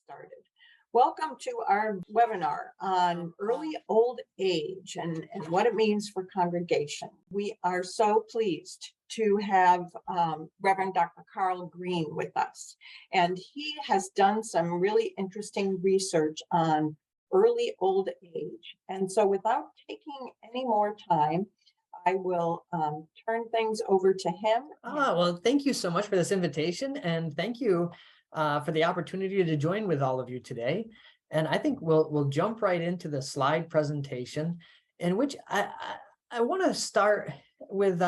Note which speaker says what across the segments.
Speaker 1: started. Welcome to our webinar on early old age and what it means for congregation. We are so pleased to have Reverend Dr. Carl Greene with us. And he has done some really interesting research on early old age. And so without taking any more time, I will turn things over to him.
Speaker 2: Well, thank you so much for this invitation, and thank you for the opportunity to join with all of you today. And I think we'll jump right into the slide presentation, in which I want to start with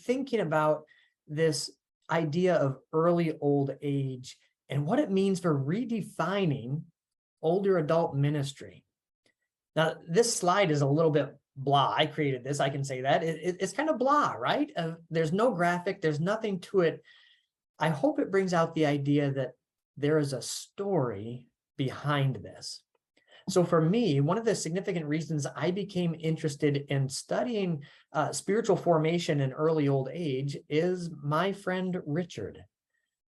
Speaker 2: thinking about this idea of early old age and what it means for redefining older adult ministry. Now, this slide is a little bit blah. I created this. I can say that. It's kind of blah, right? There's no graphic. There's nothing to it. I hope it brings out the idea that there is a story behind this. So for me, one of the significant reasons I became interested in studying spiritual formation in early old age is my friend Richard.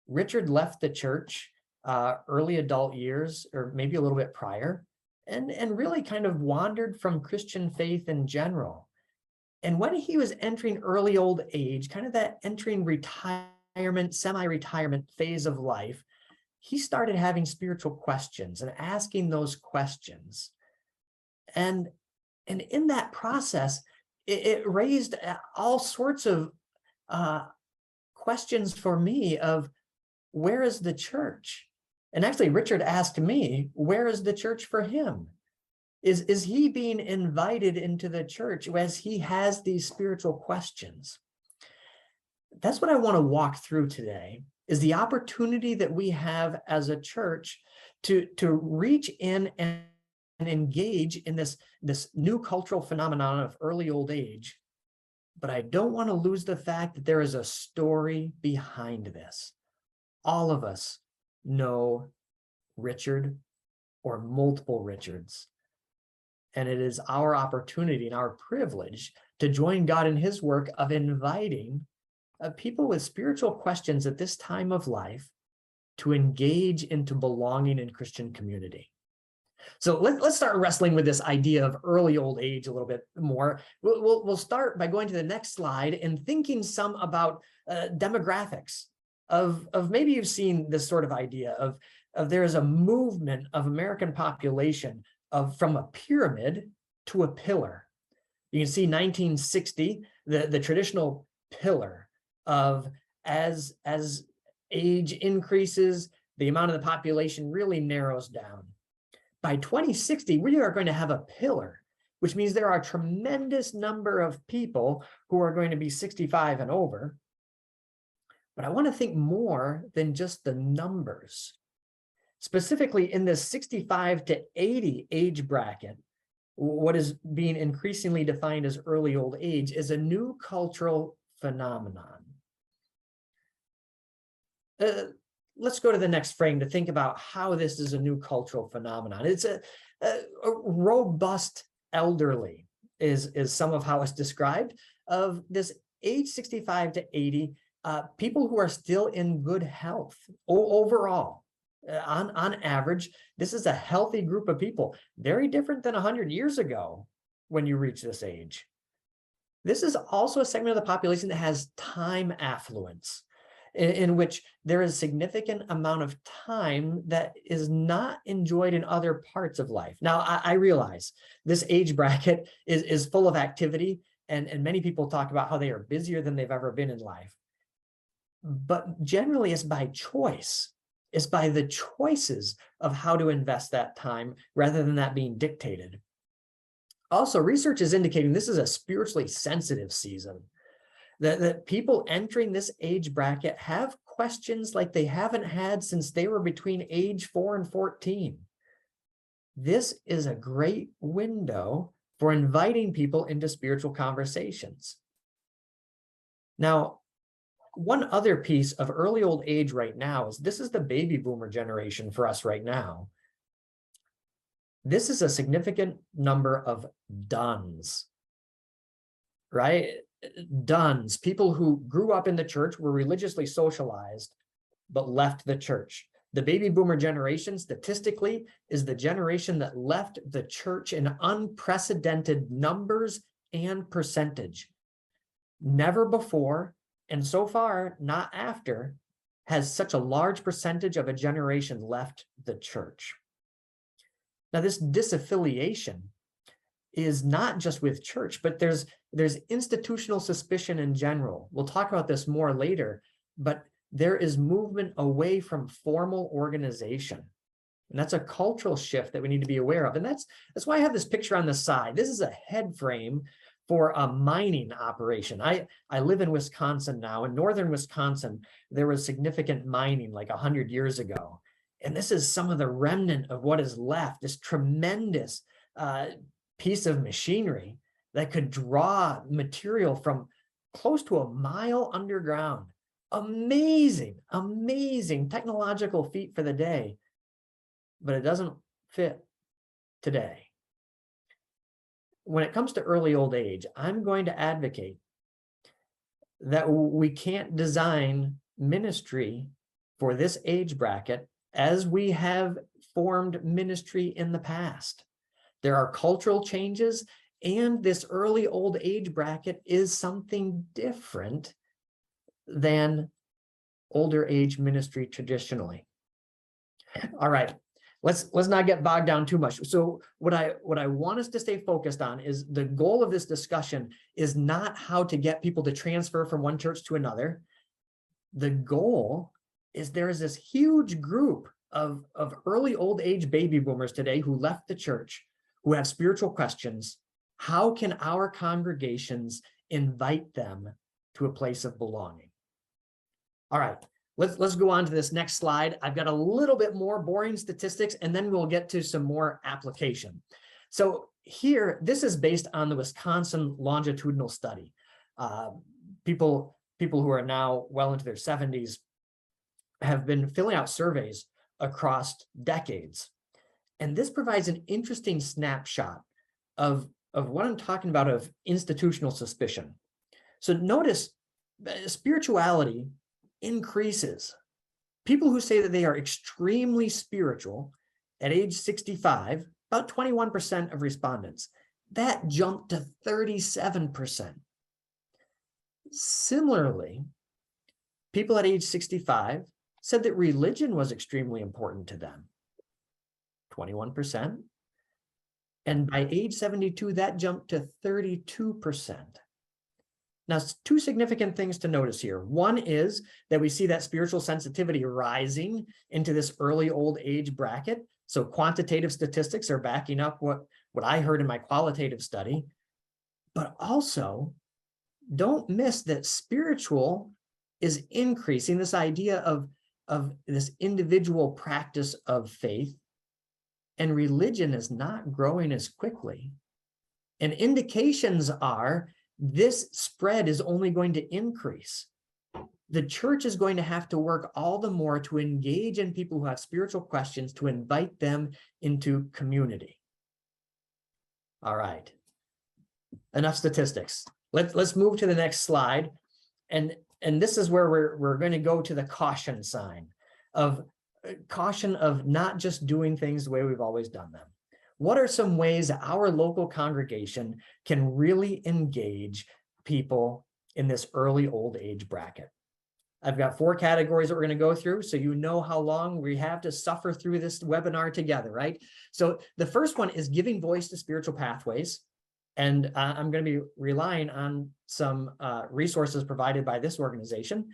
Speaker 2: Richard left the church early adult years, or maybe a little bit prior, and really kind of wandered from Christian faith in general. And when he was entering early old age, kind of that entering retirement, semi-retirement phase of life, he started having spiritual questions and asking those questions. And in that process, it raised all sorts of questions for me of, where is the church? And actually, Richard asked me, where is the church for him? Is he being invited into the church as he has these spiritual questions? That's what I want to walk through today, is the opportunity that we have as a church to reach in and engage in this new cultural phenomenon of early old age. But I don't want to lose the fact that there is a story behind this. All of us know Richard or multiple Richards. And it is our opportunity and our privilege to join God in his work of inviting people with spiritual questions at this time of life to engage into belonging in Christian community. So let's start wrestling with this idea of early old age a little bit more. We'll start by going to the next slide and thinking some about demographics of maybe you've seen this sort of idea of there is a movement of American population from a pyramid to a pillar. You can see 1960, the traditional pillar of as age increases, the amount of the population really narrows down. By 2060, we are going to have a pillar, which means there are a tremendous number of people who are going to be 65 and over. But I want to think more than just the numbers. Specifically in this 65 to 80 age bracket, what is being increasingly defined as early old age is a new cultural phenomenon. Let's go to the next frame to think about how this is a new cultural phenomenon. It's a robust elderly is some of how it's described, of this age 65 to 80, people who are still in good health overall. On average, this is a healthy group of people, very different than 100 years ago when you reach this age. This is also a segment of the population that has time affluence, in which there is a significant amount of time that is not enjoyed in other parts of life. Now, I realize this age bracket is full of activity, and many people talk about how they are busier than they've ever been in life. But generally, it's by choice. It's by the choices of how to invest that time rather than that being dictated. Also, research is indicating this is a spiritually sensitive season. That people entering this age bracket have questions like they haven't had since they were between age 4 and 14. This is a great window for inviting people into spiritual conversations. Now, one other piece of early old age right now is this is the baby boomer generation for us right now. This is a significant number of duns, right? Duns, people who grew up in the church, were religiously socialized, but left the church. The baby boomer generation statistically is the generation that left the church in unprecedented numbers and percentage. Never before, and so far not after, has such a large percentage of a generation left the church. Now, this disaffiliation is not just with church, but there's institutional suspicion in general. We'll talk about this more later, but there is movement away from formal organization. And that's a cultural shift that we need to be aware of. And that's why I have this picture on the side. This is a head frame for a mining operation. I live in Wisconsin now. In northern Wisconsin, there was significant mining like 100 years ago. And this is some of the remnant of what is left, this tremendous piece of machinery that could draw material from close to a mile underground. Amazing, amazing technological feat for the day, but it doesn't fit today. When it comes to early old age, I'm going to advocate that we can't design ministry for this age bracket as we have formed ministry in the past. There are cultural changes, and this early old age bracket is something different than older age ministry traditionally. All right, let's not get bogged down too much. So what I want us to stay focused on is the goal of this discussion is not how to get people to transfer from one church to another. The goal is there is this huge group of early old age baby boomers today who left the church, who have spiritual questions. How can our congregations invite them to a place of belonging? All right, let's go on to this next slide. I've got a little bit more boring statistics, and then we'll get to some more application. So here, this is based on the Wisconsin longitudinal study. People who are now well into their 70s have been filling out surveys across decades. And this provides an interesting snapshot of what I'm talking about, of institutional suspicion. So notice spirituality increases. People who say that they are extremely spiritual at age 65, about 21% of respondents. That jumped to 37%. Similarly, people at age 65 said that religion was extremely important to them. 21%. And by age 72, that jumped to 32%. Now, two significant things to notice here. One is that we see that spiritual sensitivity rising into this early old age bracket. So quantitative statistics are backing up what I heard in my qualitative study. But also, don't miss that spiritual is increasing, this idea of this individual practice of faith, and religion is not growing as quickly. And indications are this spread is only going to increase. The church is going to have to work all the more to engage in people who have spiritual questions, to invite them into community. All right, enough statistics. Let's move to the next slide. And this is where we're going to go to the caution sign of not just doing things the way we've always done them. What are some ways our local congregation can really engage people in this early old age bracket? I've got 4 categories that we're going to go through, so you know how long we have to suffer through this webinar together, right? So the first one is giving voice to spiritual pathways. And I'm going to be relying on some resources provided by this organization.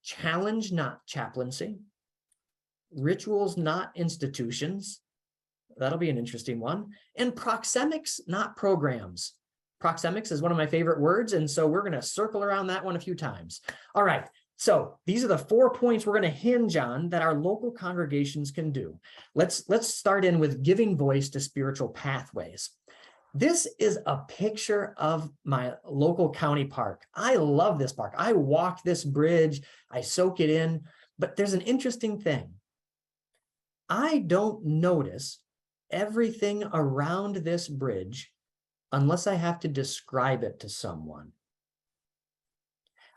Speaker 2: Challenge, not chaplaincy. Rituals, not institutions. That'll be an interesting one. And proxemics, not programs. Proxemics is one of my favorite words, and so we're going to circle around that one a few times. All right, so these are the 4 points we're going to hinge on that our local congregations can do. Let's start in with giving voice to spiritual pathways. This is a picture of my local county park. I love this park. I walk this bridge, I soak it in, but there's an interesting thing. I don't notice everything around this bridge unless I have to describe it to someone.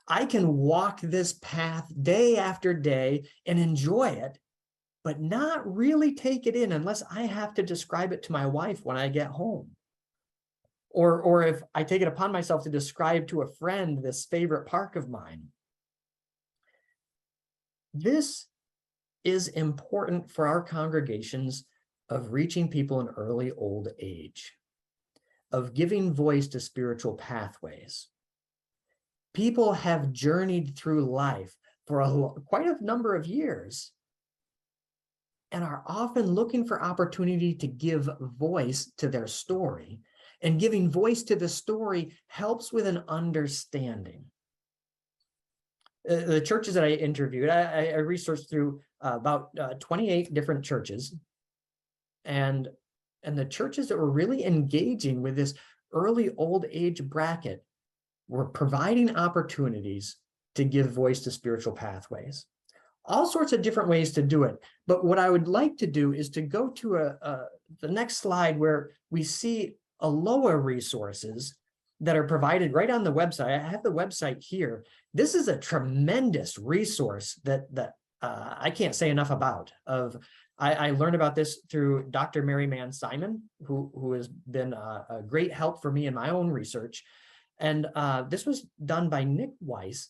Speaker 2: I can walk this path day after day and enjoy it but not really take it in unless I have to describe it to my wife when I get home. Or if I take it upon myself to describe to a friend this favorite park of mine. This is important for our congregations of reaching people in early old age, of giving voice to spiritual pathways. People have journeyed through life for quite a number of years and are often looking for opportunity to give voice to their story. And giving voice to the story helps with an understanding. The churches that I interviewed, I researched through about 28 different churches. And the churches that were really engaging with this early old age bracket were providing opportunities to give voice to spiritual pathways. All sorts of different ways to do it. But what I would like to do is to go to the next slide where we see ALOA resources that are provided right on the website. I have the website here. This is a tremendous resource that I can't say enough about. I learned about this through Dr. Mary Mann Simon, who has been a great help for me in my own research. And this was done by Nick Weiss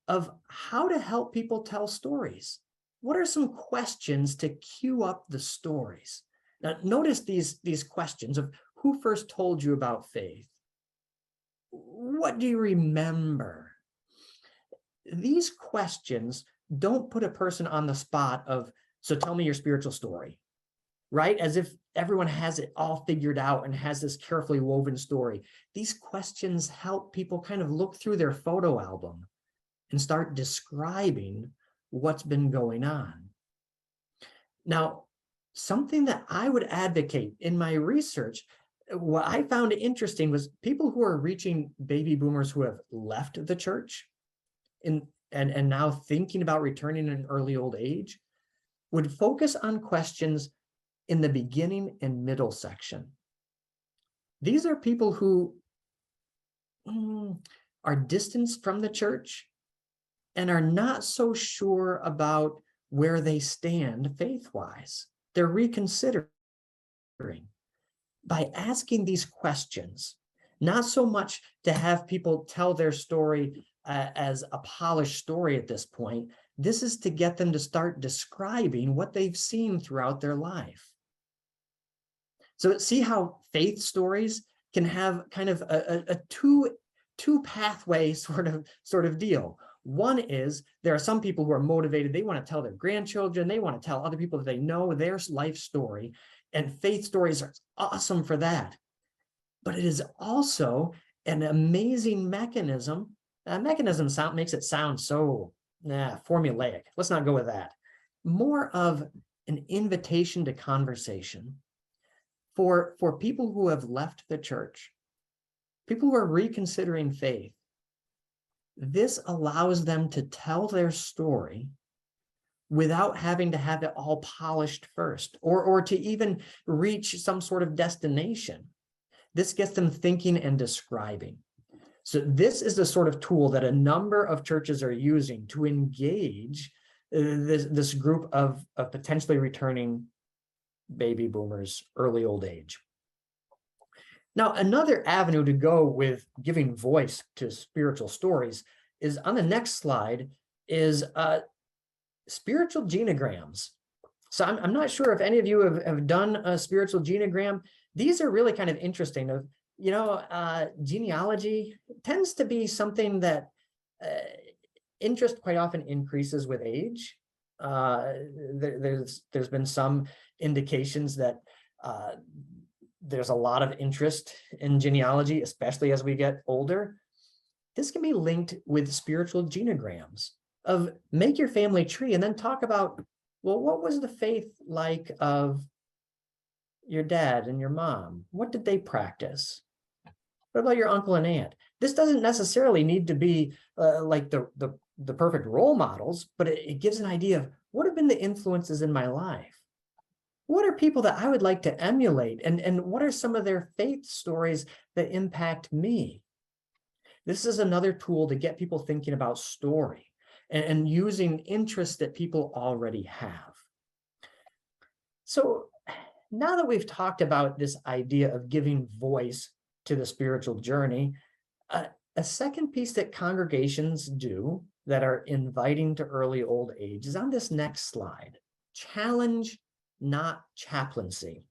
Speaker 2: of how to help people tell stories. What are some questions to cue up the stories? Now, notice these questions of who first told you about faith? What do you remember? These questions don't put a person on the spot of, so tell me your spiritual story, right? As if everyone has it all figured out and has this carefully woven story. These questions help people kind of look through their photo album and start describing what's been going on. Now, something that I would advocate in my research, what I found interesting was people who are reaching baby boomers who have left the church and now thinking about returning in early old age would focus on questions in the beginning and middle section. These are people who are distanced from the church and are not so sure about where they stand faith-wise. They're reconsidering. By asking these questions, not so much to have people tell their story as a polished story at this point. This is to get them to start describing what they've seen throughout their life. So see how faith stories can have kind of a two pathway sort of deal. One is there are some people who are motivated. They want to tell their grandchildren. They want to tell other people that they know their life story. And faith stories are awesome for that. But it is also an amazing mechanism. Mechanism makes it sound so formulaic. Let's not go with that. More of an invitation to conversation for people who have left the church, people who are reconsidering faith. This allows them to tell their story without having to have it all polished first or to even reach some sort of destination. This gets them thinking and describing. So this is the sort of tool that a number of churches are using to engage this group of potentially returning baby boomers, early old age. Now, another avenue to go with giving voice to spiritual stories is on the next slide is spiritual genograms. So I'm not sure if any of you have done a spiritual genogram. These are really kind of interesting. Genealogy tends to be something that interest quite often increases with age. There's been some indications that there's a lot of interest in genealogy, especially as we get older. This can be linked with spiritual genograms of make your family tree and then talk about, well, what was the faith like of your dad and your mom? What did they practice? What about your uncle and aunt? This doesn't necessarily need to be like the perfect role models, but it gives an idea of what have been the influences in my life. What are people that I would like to emulate? And what are some of their faith stories that impact me? This is another tool to get people thinking about story and using interests that people already have. So now that we've talked about this idea of giving voice to the spiritual journey, a second piece that congregations do that are inviting to early old age is on this next slide. Challenge, not chaplaincy.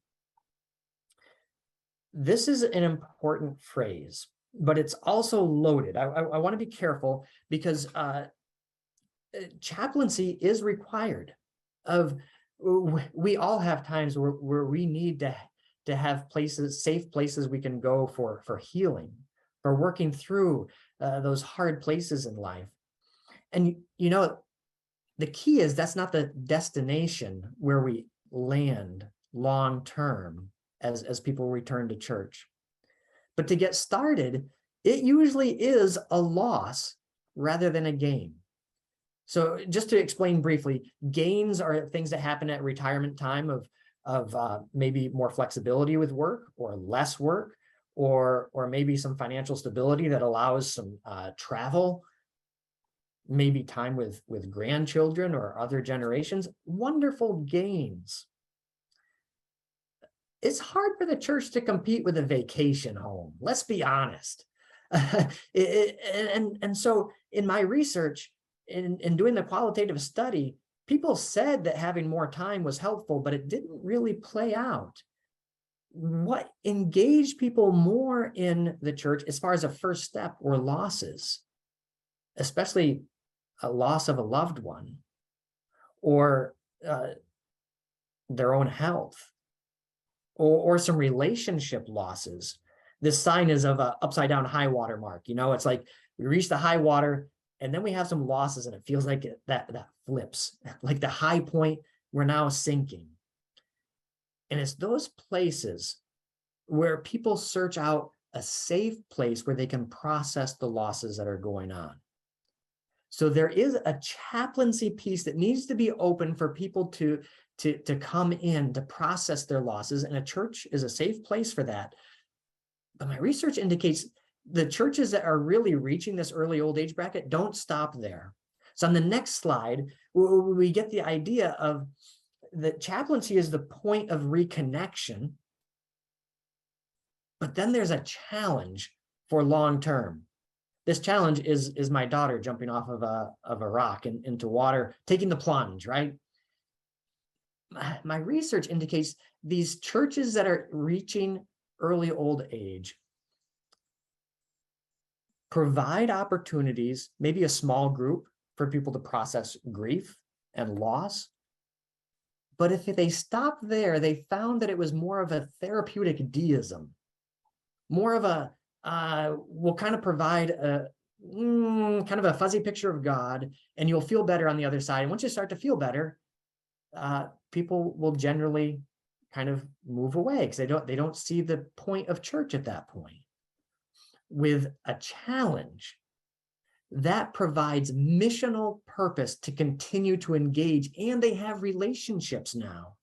Speaker 2: This is an important phrase, but it's also loaded. I want to be careful because chaplaincy is required. We all have times where we need to have places, safe places we can go for healing, for working through those hard places in life. And the key is that's not the destination where we land long term as people return to church. But to get started, it usually is a loss rather than a gain. So just to explain briefly, gains are things that happen at retirement time of maybe more flexibility with work or less work, or maybe some financial stability that allows some travel, maybe time with grandchildren or other generations. Wonderful gains. It's hard for the church to compete with a vacation home. Let's be honest. And so in my research, in doing the qualitative study, people said that having more time was helpful, but it didn't really play out. What engaged people more in the church as far as a first step were losses, especially a loss of a loved one or their own health or some relationship losses. This sign is of an upside down high water mark. It's like we reach the high water and then we have some losses and it feels like that flips, like the high point, we're now sinking. And it's those places where people search out a safe place where they can process the losses that are going on. So there is a chaplaincy piece that needs to be open for people to come in to process their losses, and a church is a safe place for that. But my research indicates the churches that are really reaching this early old age bracket don't stop there. So on the next slide, we get the idea of that chaplaincy is the point of reconnection, but then there's a challenge for long term. This challenge is my daughter jumping off of a rock into water, taking the plunge, right? My research indicates these churches that are reaching early old age provide opportunities, maybe a small group for people to process grief and loss. But if they stopped there, they found that it was more of a therapeutic deism, more of a, will kind of provide a kind of a fuzzy picture of God, and you'll feel better on the other side. And once you start to feel better, people will generally kind of move away because they don't see the point of church at that point. With a challenge that provides missional purpose to continue to engage, and they have relationships now.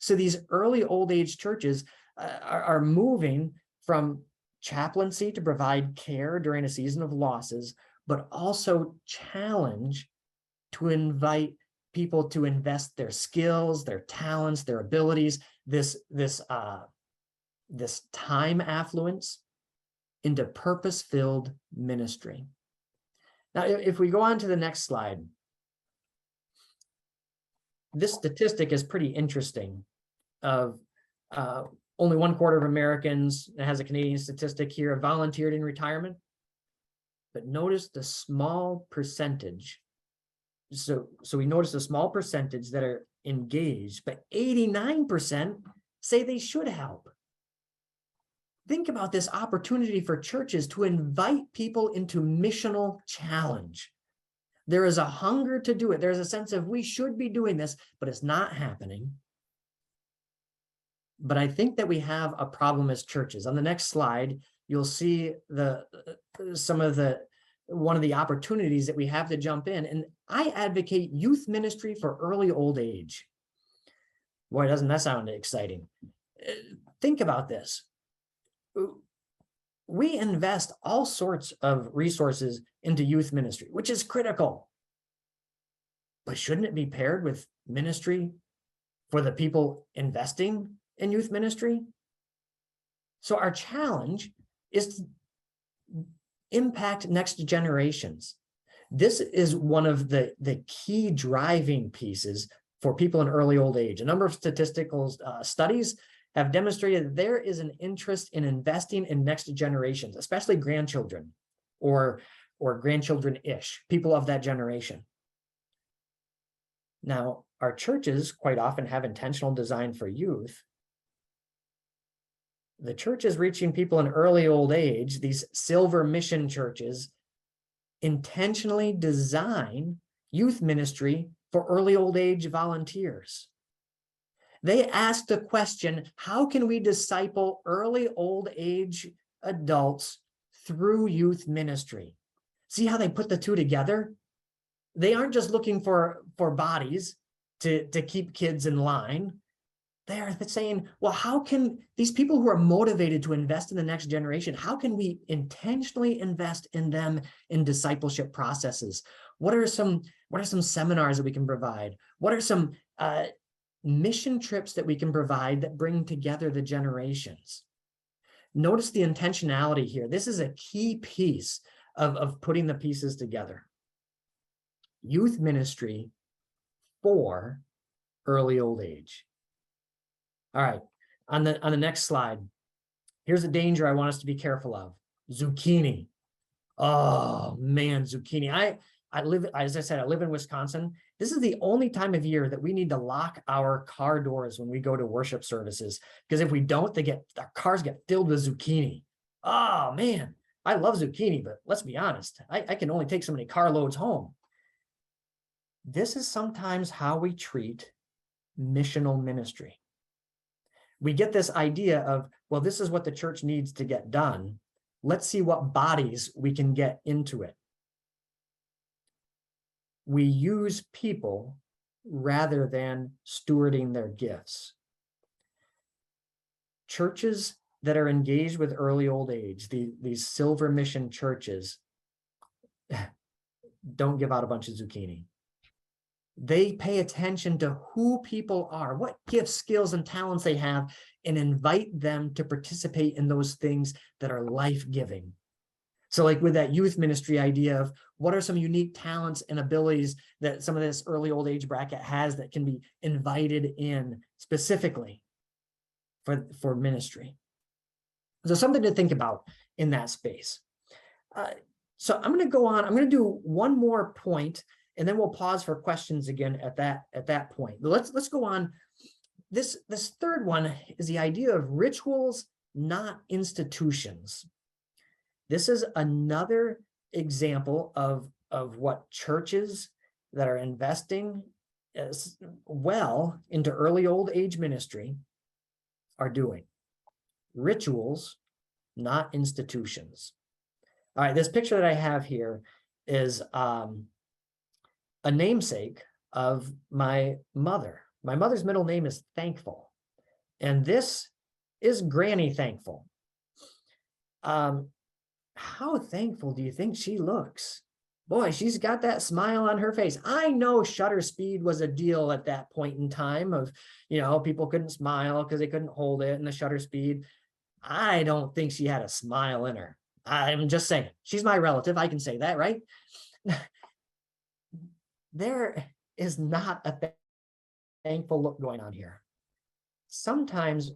Speaker 2: So these early old age churches are moving from chaplaincy to provide care during a season of losses, but also challenge to invite people to invest their skills, their talents, their abilities, this time affluence into purpose-filled ministry. Now, if we go on to the next slide, this statistic is pretty interesting of only 1/4 of Americans, it has a Canadian statistic here, have volunteered in retirement. But notice the small percentage. So we notice a small percentage that are engaged, but 89% say they should help. Think about this opportunity for churches to invite people into missional challenge. There is a hunger to do it. There's a sense of we should be doing this, but it's not happening. But I think that we have a problem as churches. On the next slide, you'll see one of the opportunities that we have to jump in. And I advocate youth ministry for early old age. Boy, doesn't that sound exciting? Think about this. We invest all sorts of resources into youth ministry, which is critical. But shouldn't it be paired with ministry for the people investing in youth ministry. So our challenge is to impact next generations. This is one of the key driving pieces for people in early old age. A number of statistical studies have demonstrated that there is an interest in investing in next generations, especially grandchildren or grandchildren-ish, people of that generation. Now, our churches quite often have intentional design for youth. The church is reaching people in early old age. These silver mission churches intentionally design youth ministry for early old age volunteers. They ask the question, how can we disciple early old age adults through youth ministry? See how they put the two together? They aren't just looking for bodies to keep kids in line. They are saying, well, how can these people who are motivated to invest in the next generation, how can we intentionally invest in them in discipleship processes? What are some seminars that we can provide? What are some mission trips that we can provide that bring together the generations? Notice the intentionality here. This is a key piece of putting the pieces together. Youth ministry for early old age. All right, on the next slide, here's a danger I want us to be careful of. Zucchini. Oh man, zucchini. I live, as I said, I live in Wisconsin. This is the only time of year that we need to lock our car doors when we go to worship services, because if we don't, our cars get filled with zucchini. Oh man, I love zucchini, but let's be honest, I can only take so many carloads home. This is sometimes how we treat missional ministry. We get this idea of, well, this is what the church needs to get done. Let's see what bodies we can get into it. We use people rather than stewarding their gifts. Churches that are engaged with early old age, these silver mission churches, don't give out a bunch of zucchini. They pay attention to who people are, what gifts, skills, and talents they have, and invite them to participate in those things that are life-giving. So like with that youth ministry idea of what are some unique talents and abilities that some of this early old age bracket has that can be invited in specifically for ministry. So something to think about in that space. So I'm going to go on. I'm going to do one more point, and then we'll pause for questions again at that point. But let's go on. This third one is the idea of rituals, not institutions. This is another example of what churches that are investing as well into early old age ministry are doing. Rituals, not institutions. All right, this picture that I have here is a namesake of my mother. My mother's middle name is Thankful, and this is Granny Thankful. How thankful do you think she looks? Boy, she's got that smile on her face. I know shutter speed was a deal at that point in time of, people couldn't smile because they couldn't hold it, and the shutter speed. I don't think she had a smile in her. I'm just saying, she's my relative. I can say that, right? There is not a thankful look going on here. Sometimes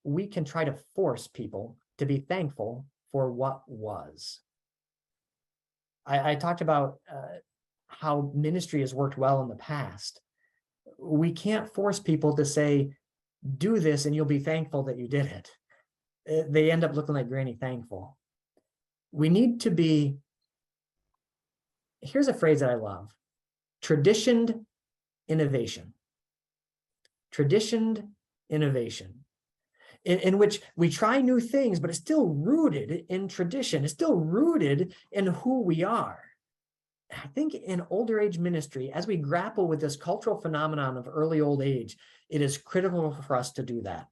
Speaker 2: we can try to force people to be thankful for what was. I talked about how ministry has worked well in the past. We can't force people to say, do this and you'll be thankful that you did it. They end up looking like Granny Thankful. We need to be, here's a phrase that I love, traditioned innovation. Traditioned innovation. In which we try new things, but it's still rooted in tradition. It's still rooted in who we are. I think in older age ministry, as we grapple with this cultural phenomenon of early old age, it is critical for us to do that.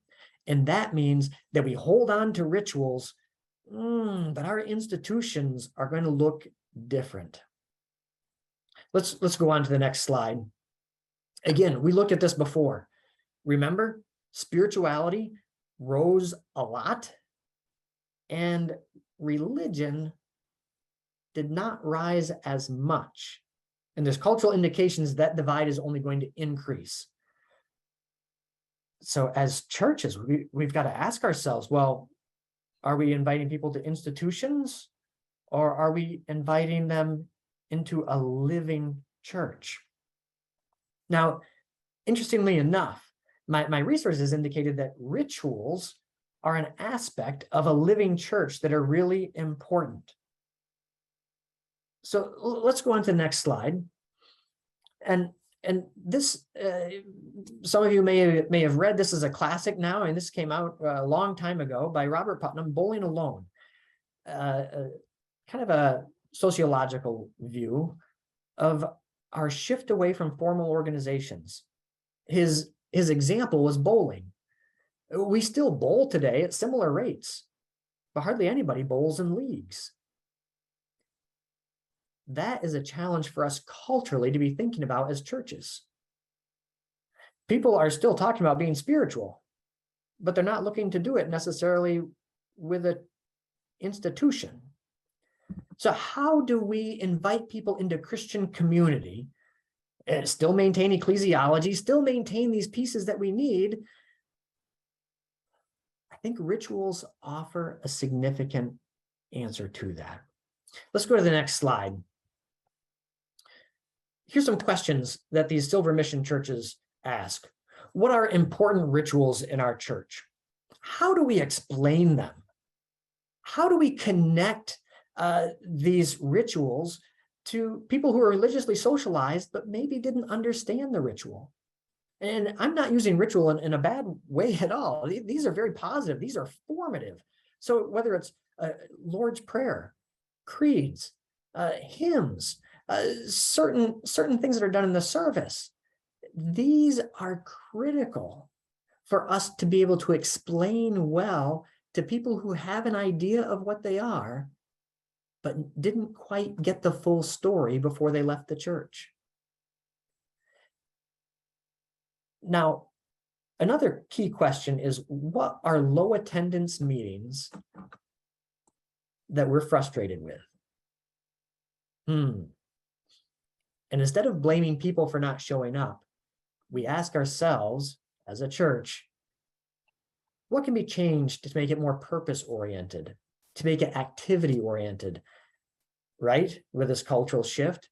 Speaker 2: And that means that we hold on to rituals, but our institutions are going to look different. Let's go on to the next slide. Again, we looked at this before. Remember, spirituality rose a lot, and religion did not rise as much. And there's cultural indications that divide is only going to increase. So as churches, we've got to ask ourselves, well, are we inviting people to institutions, or are we inviting them into a living church? Now, interestingly enough, my resources indicated that rituals are an aspect of a living church that are really important. So let's go on to the next slide. And this, some of you may have read, this is a classic now, and this came out a long time ago by Robert Putnam, Bowling Alone. Kind of a sociological view of our shift away from formal organizations. His example was bowling. We still bowl today at similar rates, but hardly anybody bowls in leagues. That is a challenge for us culturally to be thinking about as churches. People are still talking about being spiritual, but they're not looking to do it necessarily with an institution. So how do we invite people into Christian community and still maintain ecclesiology, still maintain these pieces that we need? I think rituals offer a significant answer to that. Let's go to the next slide. Here's some questions that these Silver Mission churches ask. What are important rituals in our church? How do we explain them? How do we connect these rituals to people who are religiously socialized, but maybe didn't understand the ritual? And I'm not using ritual in a bad way at all. These are very positive. These are formative. So whether it's Lord's Prayer, creeds, hymns, certain things that are done in the service, these are critical for us to be able to explain well to people who have an idea of what they are, but didn't quite get the full story before they left the church. Now, another key question is, what are low attendance meetings that we're frustrated with? And instead of blaming people for not showing up, we ask ourselves as a church, what can be changed to make it more purpose-oriented, to make it activity-oriented, right? With this cultural shift.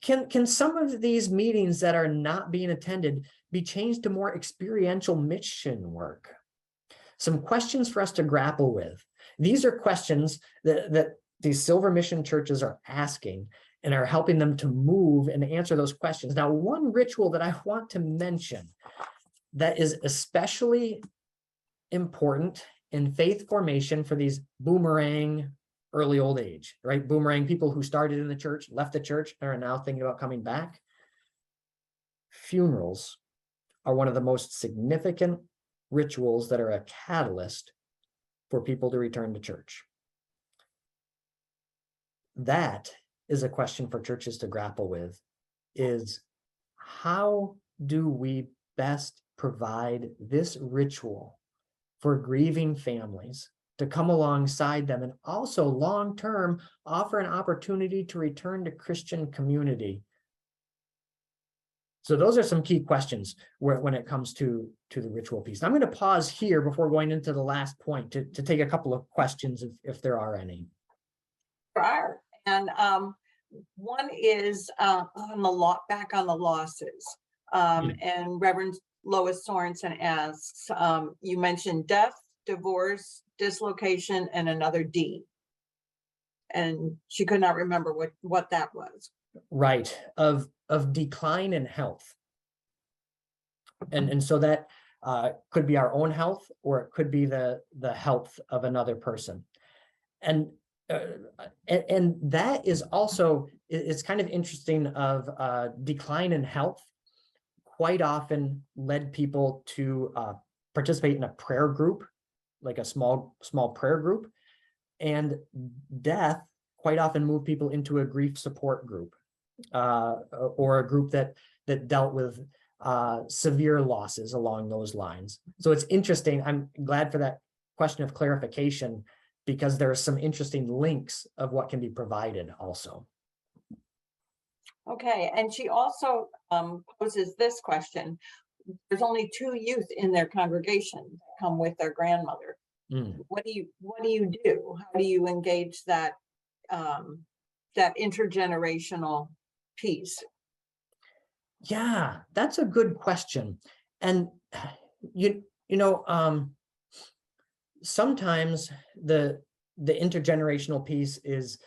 Speaker 2: Can some of these meetings that are not being attended be changed to more experiential mission work? Some questions for us to grapple with. These are questions that these Silver Mission churches are asking and are helping them to move and answer those questions. Now, one ritual that I want to mention that is especially important in faith formation for these boomerang early old age, right? Boomerang people who started in the church, left the church, and are now thinking about coming back. Funerals are one of the most significant rituals that are a catalyst for people to return to church. That is a question for churches to grapple with, is how do we best provide this ritual for grieving families to come alongside them, and also long-term offer an opportunity to return to Christian community? So those are some key questions when it comes to the ritual piece. I'm going to pause here before going into the last point to take a couple of questions if there are any.
Speaker 1: There are. And one is back on the losses. And Reverend Lois Sorensen asks, you mentioned death, divorce, dislocation, and another D. And she could not remember what that was.
Speaker 2: Right, of decline in health. And so that could be our own health, or it could be the health of another person. And that is also, it's kind of interesting, of decline in health quite often led people to participate in a prayer group, like a small prayer group. And death quite often moved people into a grief support group, or a group that dealt with severe losses along those lines. So it's interesting. I'm glad for that question of clarification, because there are some interesting links of what can be provided also.
Speaker 1: Okay, and she also poses this question. There's only 2 youth in their congregation that come with their grandmother. What do you do? How do you engage that that intergenerational piece?
Speaker 2: Yeah, that's a good question. And sometimes the intergenerational piece is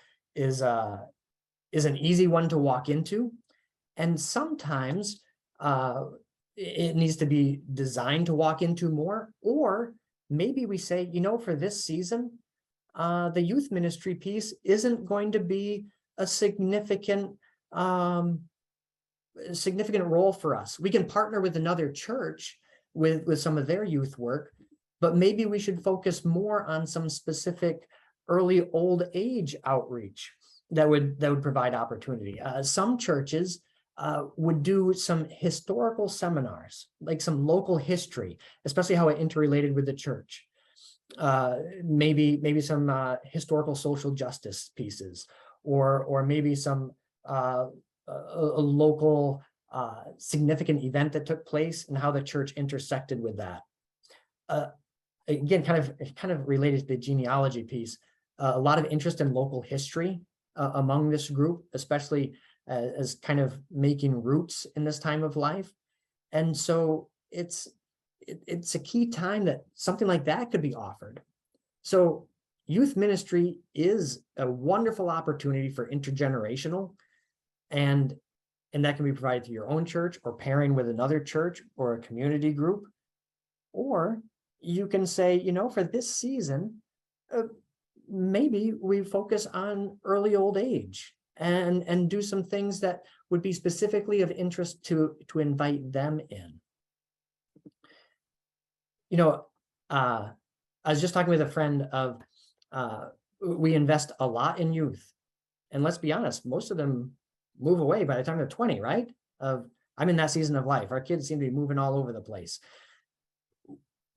Speaker 2: an easy one to walk into, and sometimes it needs to be designed to walk into more. Or maybe we say, for this season, the youth ministry piece isn't going to be a significant role for us. We can partner with another church with some of their youth work, but maybe we should focus more on some specific early old age outreach that would provide opportunity. Some churches would do some historical seminars, like some local history, especially how it interrelated with the church. Maybe some historical social justice pieces, or maybe some a local significant event that took place and how the church intersected with that. Again, kind of related to the genealogy piece, a lot of interest in local history among this group, especially as kind of making roots in this time of life. And so it's a key time that something like that could be offered. So youth ministry is a wonderful opportunity for intergenerational, and that can be provided to your own church, or pairing with another church or a community group. Or you can say, for this season, maybe we focus on early old age and do some things that would be specifically of interest to invite them in. I was just talking with a friend of, we invest a lot in youth. And let's be honest, most of them move away by the time they're 20, right? I'm in that season of life. Our kids seem to be moving all over the place.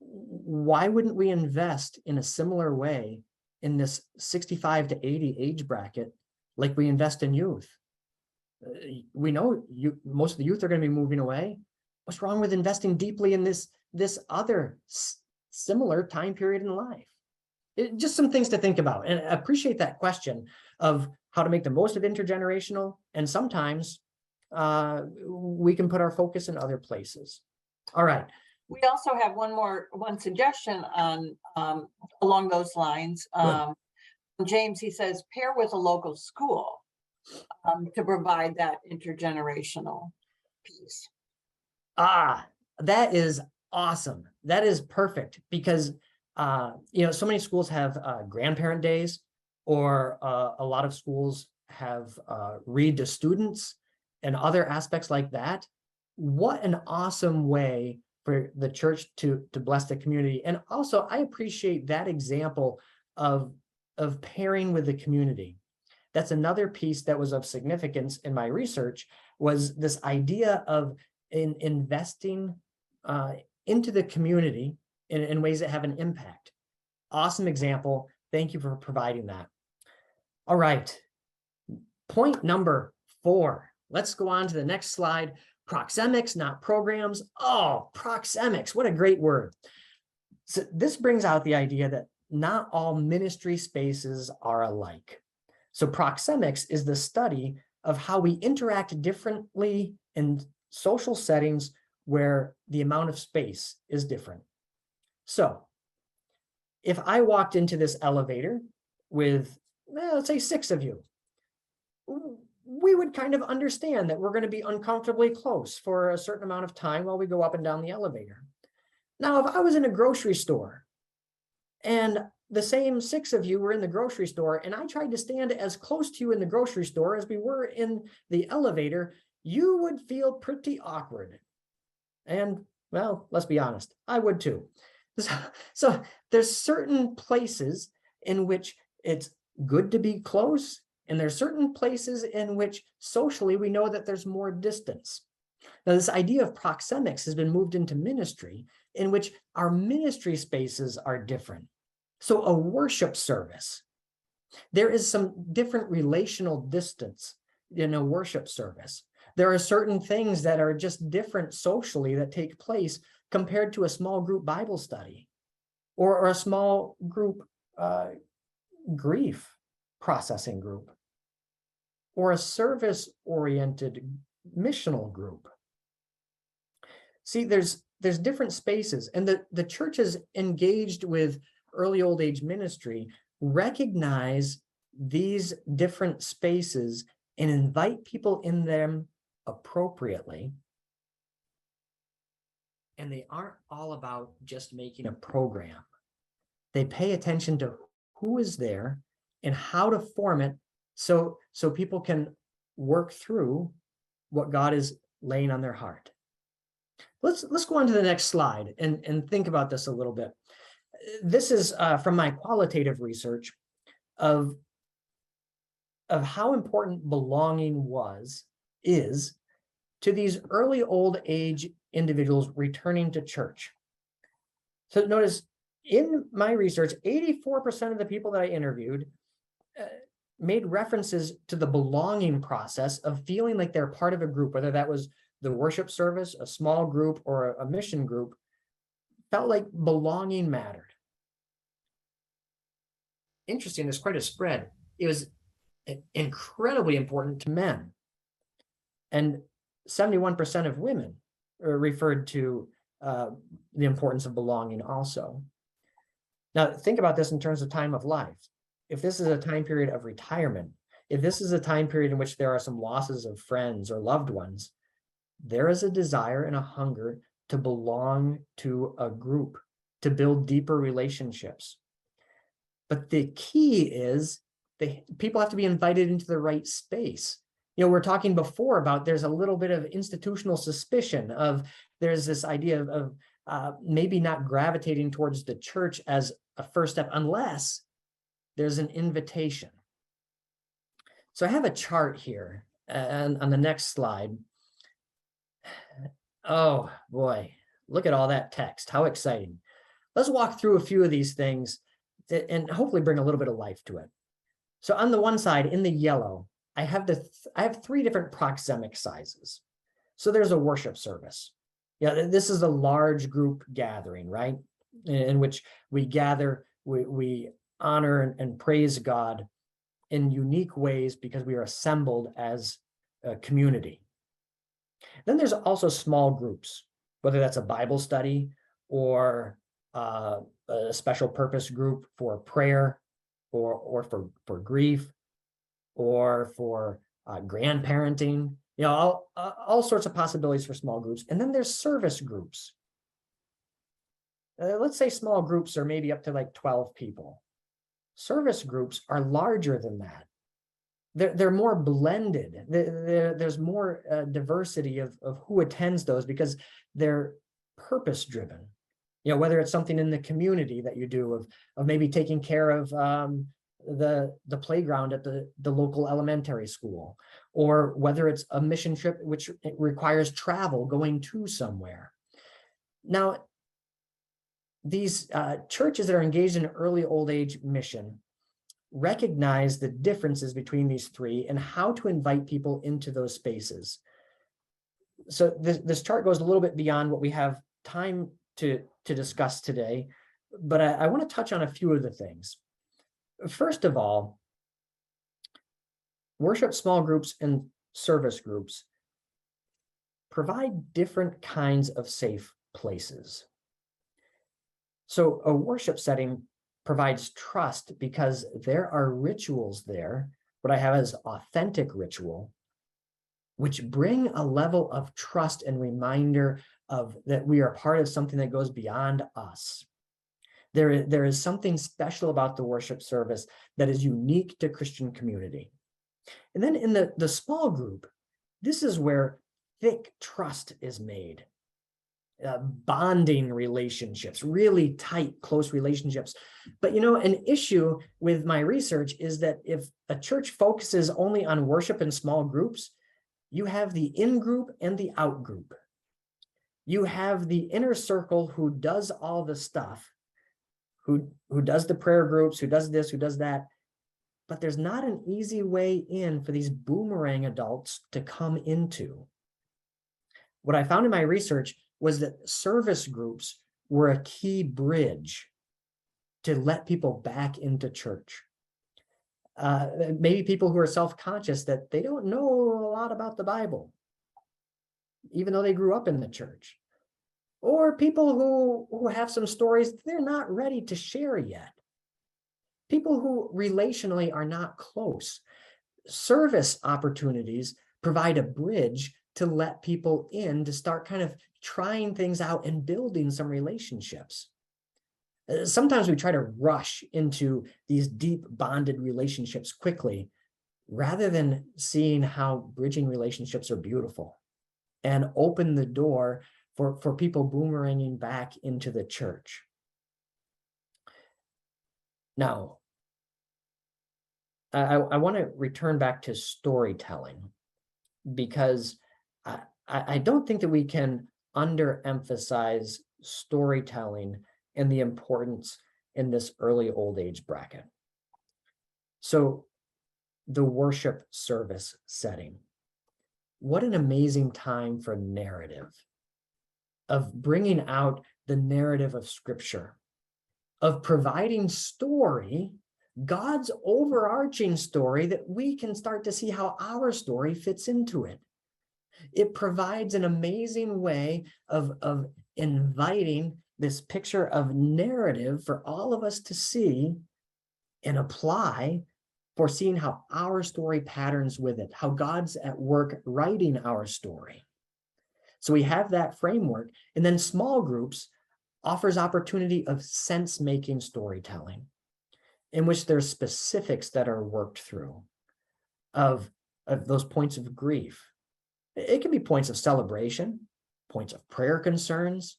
Speaker 2: Why wouldn't we invest in a similar way in this 65 to 80 age bracket like we invest in youth? We know most of the youth are going to be moving away. What's wrong with investing deeply in this other similar time period in life? Just some things to think about. And I appreciate that question of how to make the most of intergenerational. And sometimes we can put our focus in other places. All right.
Speaker 1: We also have one suggestion on along those lines. James, he says, pair with a local school to provide that intergenerational piece.
Speaker 2: That is awesome. That is perfect, because so many schools have grandparent days, or a lot of schools have read to students and other aspects like that. What an awesome way for the church to bless the community. And also, I appreciate that example of pairing with the community. That's another piece that was of significance in my research, was this idea of investing into the community in ways that have an impact. Awesome example. Thank you for providing that. All right. Point number 4. Let's go on to the next slide. Proxemics, not programs. Oh, proxemics, what a great word. So this brings out the idea that not all ministry spaces are alike. So proxemics is the study of how we interact differently in social settings where the amount of space is different. So if I walked into this elevator with, let's say 6 of you, we would kind of understand that we're going to be uncomfortably close for a certain amount of time while we go up and down the elevator. Now, if I was in a grocery store and the same 6 of you were in the grocery store, and I tried to stand as close to you in the grocery store as we were in the elevator, you would feel pretty awkward. And, well, let's be honest, I would too. So there's certain places in which it's good to be close, and there's certain places in which socially we know that there's more distance. Now, this idea of proxemics has been moved into ministry, in which our ministry spaces are different. So a worship service, there is some different relational distance in a worship service. There are certain things that are just different socially that take place compared to a small group Bible study or a small group grief processing group or a service-oriented missional group. See, there's different spaces, and the churches engaged with early old age ministry recognize these different spaces and invite people in them appropriately. And they aren't all about just making a program. They pay attention to who is there and how to form it so people can work through what God is laying on their heart. Let's go on to the next slide and think about this a little bit. This is from my qualitative research of how important belonging is to these early old age individuals returning to church. So notice in my research, 84% of the people that I interviewed made references to the belonging process of feeling like they're part of a group, whether that was the worship service, a small group, or a mission group, felt like belonging mattered. Interesting, there's quite a spread. It was incredibly important to men. And 71% of women referred to the importance of belonging also. Now, think about this in terms of time of life. If this is a time period of retirement, if this is a time period in which there are some losses of friends or loved ones, there is a desire and a hunger to belong to a group, to build deeper relationships. But the key is people have to be invited into the right space. You know, we're talking before about there's a little bit of institutional suspicion of there's this idea of maybe not gravitating towards the church as a first step unless there's an invitation. So I have a chart here and on the next slide. Oh boy, look at all that text. How exciting. Let's walk through a few of these things and hopefully bring a little bit of life to it. So on the one side, in the yellow, I have three different proxemic sizes. So there's a worship service. Yeah, this is a large group gathering, right? In which we gather, we honor and praise God in unique ways because we are assembled as a community. Then there's also small groups, whether that's a Bible study or a special purpose group for prayer or for grief or for grandparenting, you know, all sorts of possibilities for small groups. And then there's service groups. Let's say small groups are maybe up to like 12 people. Service groups are larger than that. They're more blended. There's more diversity of who attends those because they're purpose driven. You know, whether it's something in the community that you do of maybe taking care of the playground at the local elementary school, or whether it's a mission trip which requires travel going to somewhere. Now, these churches that are engaged in early old age mission recognize the differences between these three and how to invite people into those spaces. So this chart goes a little bit beyond what we have time to discuss today, but I want to touch on a few of the things. First of all, worship small groups and service groups provide different kinds of safe places. So a worship setting provides trust because there are rituals there, what I have as authentic ritual, which bring a level of trust and reminder of that we are part of something that goes beyond us. There is something special about the worship service that is unique to Christian community. And then in the small group, this is where thick trust is made. Bonding relationships, really tight, close relationships. But you know, an issue with my research is that if a church focuses only on worship in small groups, you have the in-group and the out-group. You have the inner circle who does all the stuff, who does the prayer groups, who does this, who does that. But there's not an easy way in for these boomerang adults to come into. What I found in my research was that service groups were a key bridge to let people back into church. Maybe people who are self-conscious that they don't know a lot about the Bible, even though they grew up in the church. Or people who have some stories they're not ready to share yet. People who relationally are not close. Service opportunities provide a bridge to let people in to start kind of trying things out and building some relationships. Sometimes we try to rush into these deep bonded relationships quickly, rather than seeing how bridging relationships are beautiful and open the door for people boomeranging back into the church. Now, I want to return back to storytelling, because I don't think that we can underemphasize storytelling and the importance in this early old age bracket. So the worship service setting, what an amazing time for narrative, of bringing out the narrative of Scripture, of providing story, God's overarching story, that we can start to see how our story fits into it. It provides an amazing way of inviting this picture of narrative for all of us to see and apply, for seeing how our story patterns with it, how God's at work writing our story. So we have that framework, and then small groups offers opportunity of sense-making storytelling, in which there's specifics that are worked through of those points of grief. It can be points of celebration, points of prayer concerns.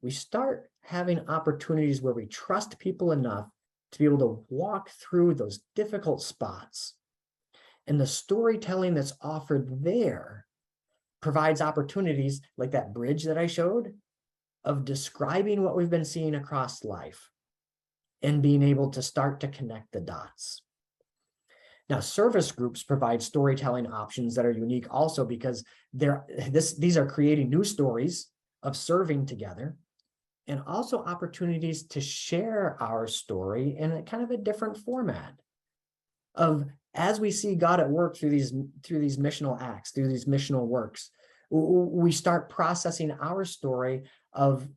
Speaker 2: We start having opportunities where we trust people enough to be able to walk through those difficult spots. And the storytelling that's offered there provides opportunities like that bridge that I showed, of describing what we've been seeing across life and being able to start to connect the dots. Now, service groups provide storytelling options that are unique also, because these are creating new stories of serving together, and also opportunities to share our story in a kind of a different format of, as we see God at work through these missional acts, through these missional works, we start processing our story of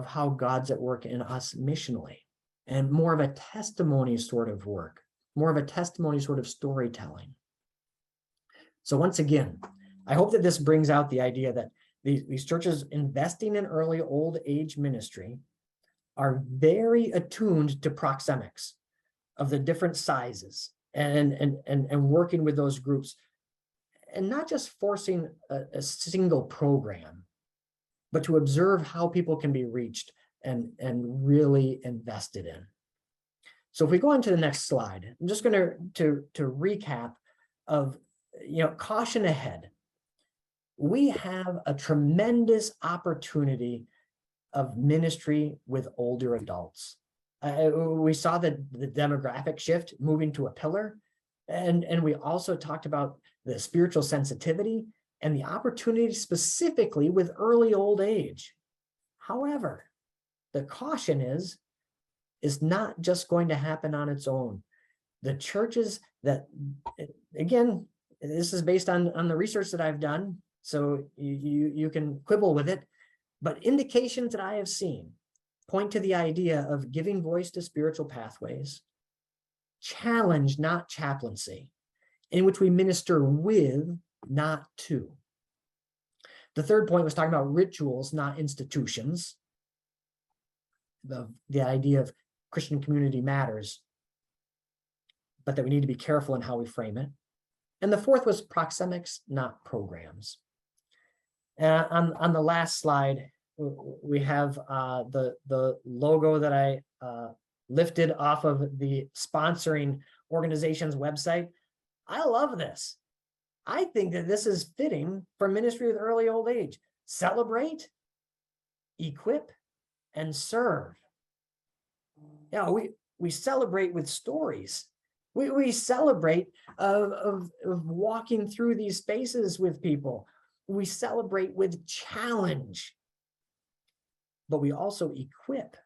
Speaker 2: how God's at work in us missionally, and more of a testimony sort of work, more of a testimony sort of storytelling. So once again, I hope that this brings out the idea that these churches investing in early old age ministry are very attuned to proxemics of the different sizes, and working with those groups, and not just forcing a single program, but to observe how people can be reached and really invested in. So if we go on to the next slide, I'm just going to recap of, caution ahead. We have a tremendous opportunity of ministry with older adults. We saw the demographic shift moving to a pillar, and we also talked about the spiritual sensitivity and the opportunity specifically with early old age. However, the caution is not just going to happen on its own. The churches that, again, this is based on the research that I've done, so you can quibble with it, but indications that I have seen point to the idea of giving voice to spiritual pathways, challenge, not chaplaincy, in which we minister with, not to. The third point was talking about rituals, not institutions. The idea of Christian community matters, but that we need to be careful in how we frame it. And the fourth was proxemics, not programs. On the last slide, we have the logo that I lifted off of the sponsoring organization's website. I love this. I think that this is fitting for ministry with early old age. Celebrate, equip, and serve. We celebrate with stories. We celebrate of walking through these spaces with people. We celebrate with challenge, but we also equip.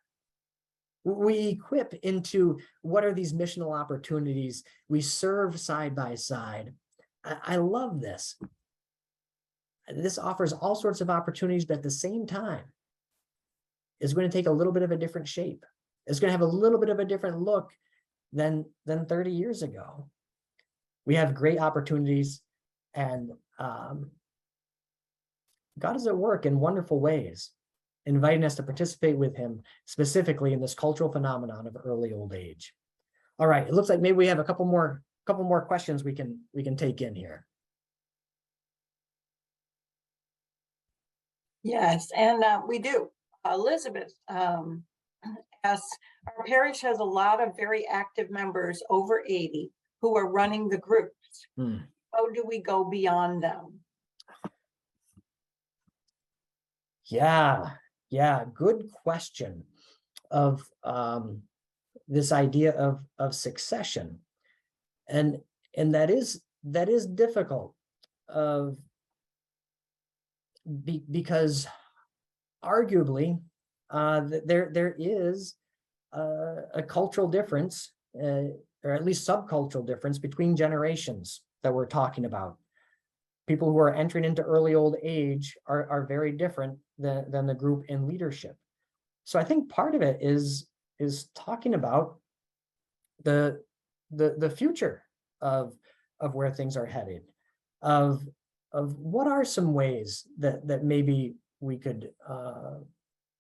Speaker 2: We equip into what are these missional opportunities. We serve side by side. I love this. This offers all sorts of opportunities, but at the same time, is going to take a little bit of a different shape. It's going to have a little bit of a different look than 30 years ago. We have great opportunities, and God is at work in wonderful ways, inviting us to participate with him, specifically in this cultural phenomenon of early old age. All right, it looks like maybe we have a couple more questions we can take in here.
Speaker 1: Yes, and we do. Elizabeth asks, our parish has a lot of very active members over 80 who are running the groups. How do we go beyond them?
Speaker 2: Yeah, good question of this idea of succession. And that is difficult because arguably there is a cultural difference, or at least subcultural difference between generations that we're talking about. People who are entering into early old age are very different than the group in leadership. So I think part of it is talking about the future of where things are headed, of what are some ways that maybe we could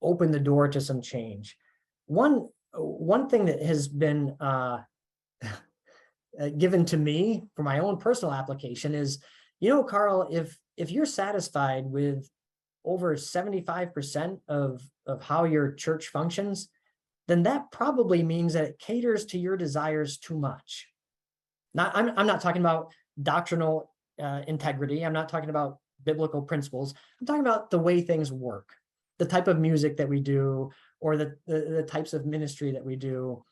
Speaker 2: open the door to some change. One thing that has been given to me for my own personal application is, Carl, if you're satisfied with over 75% of how your church functions, then that probably means that it caters to your desires too much. I'm not talking about doctrinal integrity. I'm not talking about biblical principles. I'm talking about the way things work, the type of music that we do, or the types of ministry that we do.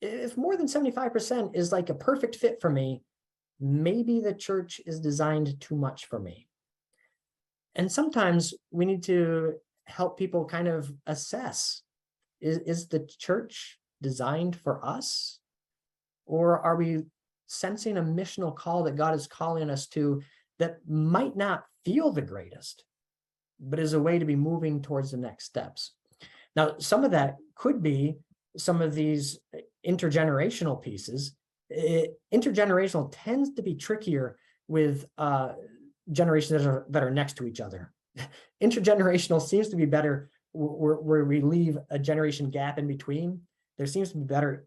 Speaker 2: If more than 75% is like a perfect fit for me, maybe the church is designed too much for me. And sometimes we need to help people kind of assess, is the church designed for us? Or are we sensing a missional call that God is calling us to that might not feel the greatest, but is a way to be moving towards the next steps? Now, some of that could be some of these intergenerational pieces. Intergenerational tends to be trickier with generations that are next to each other. Intergenerational seems to be better where we leave a generation gap in between. There seems to be better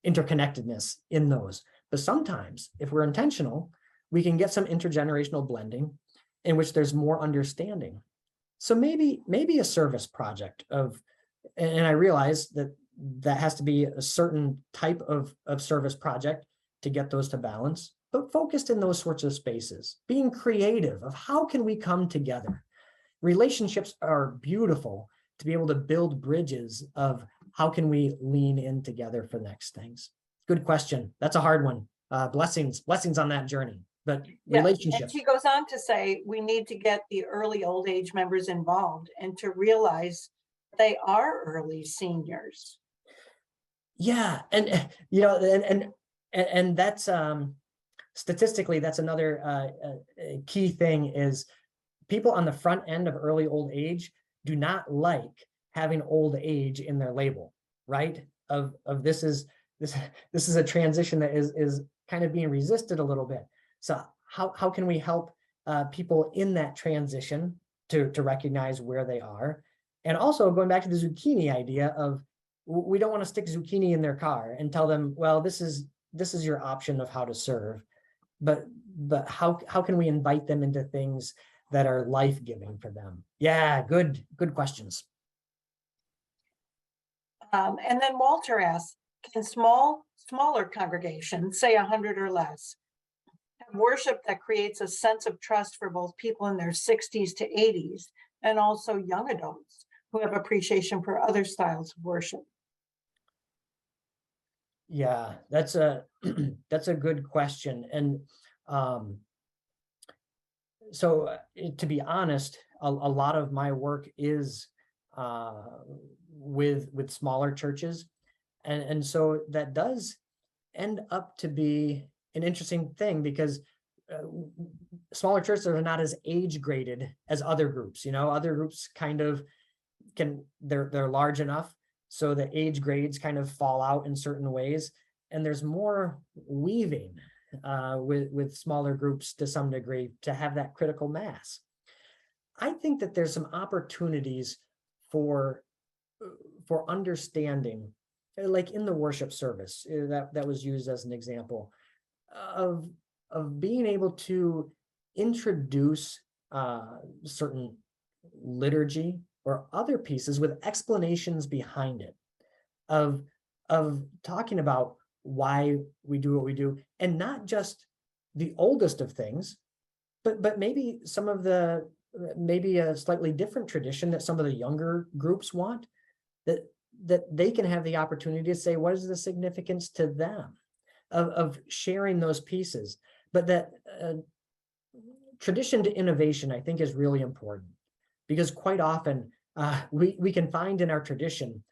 Speaker 2: interconnectedness in those. But sometimes, if we're intentional, we can get some intergenerational blending in which there's more understanding. So maybe a service project and I realize that has to be a certain type of service project to get those to balance, but focused in those sorts of spaces, being creative of how can we come together. Relationships are beautiful to be able to build bridges of how can we lean in together for next things. Good question. That's a hard one. Blessings on that journey. But
Speaker 1: yeah,
Speaker 2: relationships.
Speaker 1: And she goes on to say, we need to get the early old age members involved and to realize they are early seniors.
Speaker 2: Yeah, and that's statistically, that's another key thing is people on the front end of early old age do not like having old age in their label, right? Of this is a transition that is kind of being resisted a little bit. So how can we help people in that transition to recognize where they are? And also going back to the zucchini idea of, we don't want to stick zucchini in their car and tell them, well, this is your option of how to serve, but how can we invite them into things that are life-giving for them? Yeah, good questions.
Speaker 1: And then Walter asks, can smaller congregations, say 100 or less, have worship that creates a sense of trust for both people in their 60s to 80s and also young adults who have appreciation for other styles of worship?
Speaker 2: Yeah, that's a that's a good question. And so to be honest, a lot of my work is with smaller churches. And so that does end up to be an interesting thing because smaller churches are not as age graded as other groups. Other groups kind of they're large enough so the age grades kind of fall out in certain ways, and there's more weaving with smaller groups to some degree to have that critical mass. I think that there's some opportunities for understanding, like in the worship service that was used as an example of being able to introduce certain liturgy or other pieces with explanations behind it, of talking about why we do what we do, and not just the oldest of things, but maybe maybe a slightly different tradition that some of the younger groups want, that they can have the opportunity to say, what is the significance to them of sharing those pieces. But that tradition to innovation, I think, is really important, because quite often we can find in our tradition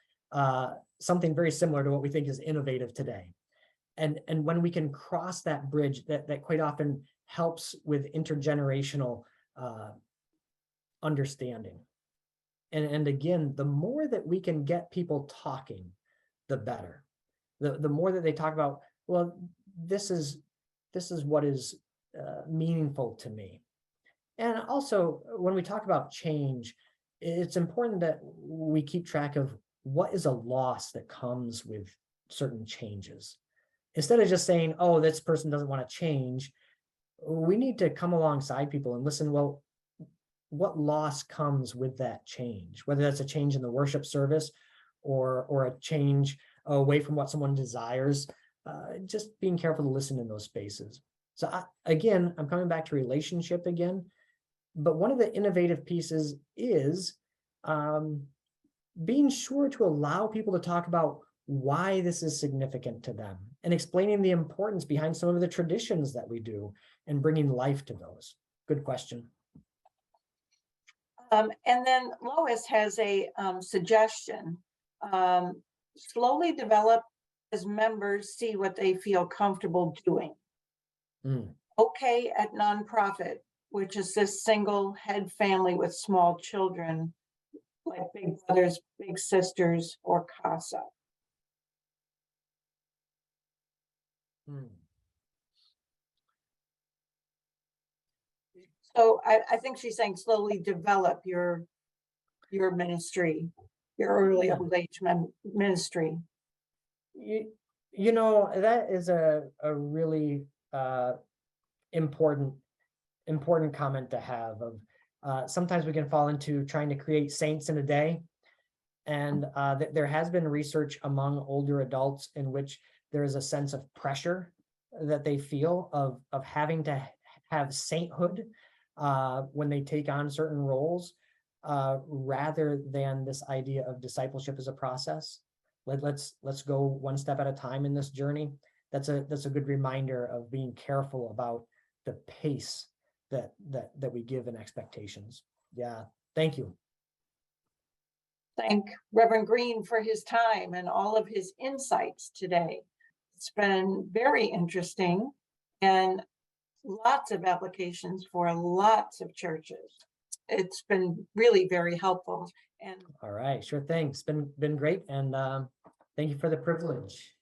Speaker 2: something very similar to what we think is innovative today. And when we can cross that bridge, that quite often helps with intergenerational understanding. And again, the more that we can get people talking, the better. The more that they talk about, well, this is what is meaningful to me. And also, when we talk about change, it's important that we keep track of what is a loss that comes with certain changes. Instead of just saying, oh, this person doesn't want to change, we need to come alongside people and listen, well, what loss comes with that change, whether that's a change in the worship service or a change away from what someone desires, just being careful to listen in those spaces. So I'm coming back to relationship again, but one of the innovative pieces is being sure to allow people to talk about why this is significant to them and explaining the importance behind some of the traditions that we do and bringing life to those. Good question.
Speaker 1: And then Lois has a suggestion. Slowly develop as members see what they feel comfortable doing. Okay at nonprofit, which assists single head family with small children, like Big Brothers, Big Sisters, or CASA. So I think she's saying slowly develop your ministry, your early old age ministry.
Speaker 2: That is a really important comment to have. Of sometimes we can fall into trying to create saints in a day, and there has been research among older adults in which there is a sense of pressure that they feel of having to have sainthood when they take on certain roles, rather than this idea of discipleship as a process. Let's go one step at a time in this journey. That's a good reminder of being careful about the pace that we give in expectations. Yeah, thank you.
Speaker 1: Thank Reverend Greene for his time and all of his insights today. It's been very interesting and lots of applications for lots of churches. It's been really very helpful. And
Speaker 2: all right, sure thing. It's been great, and thank you for the privilege.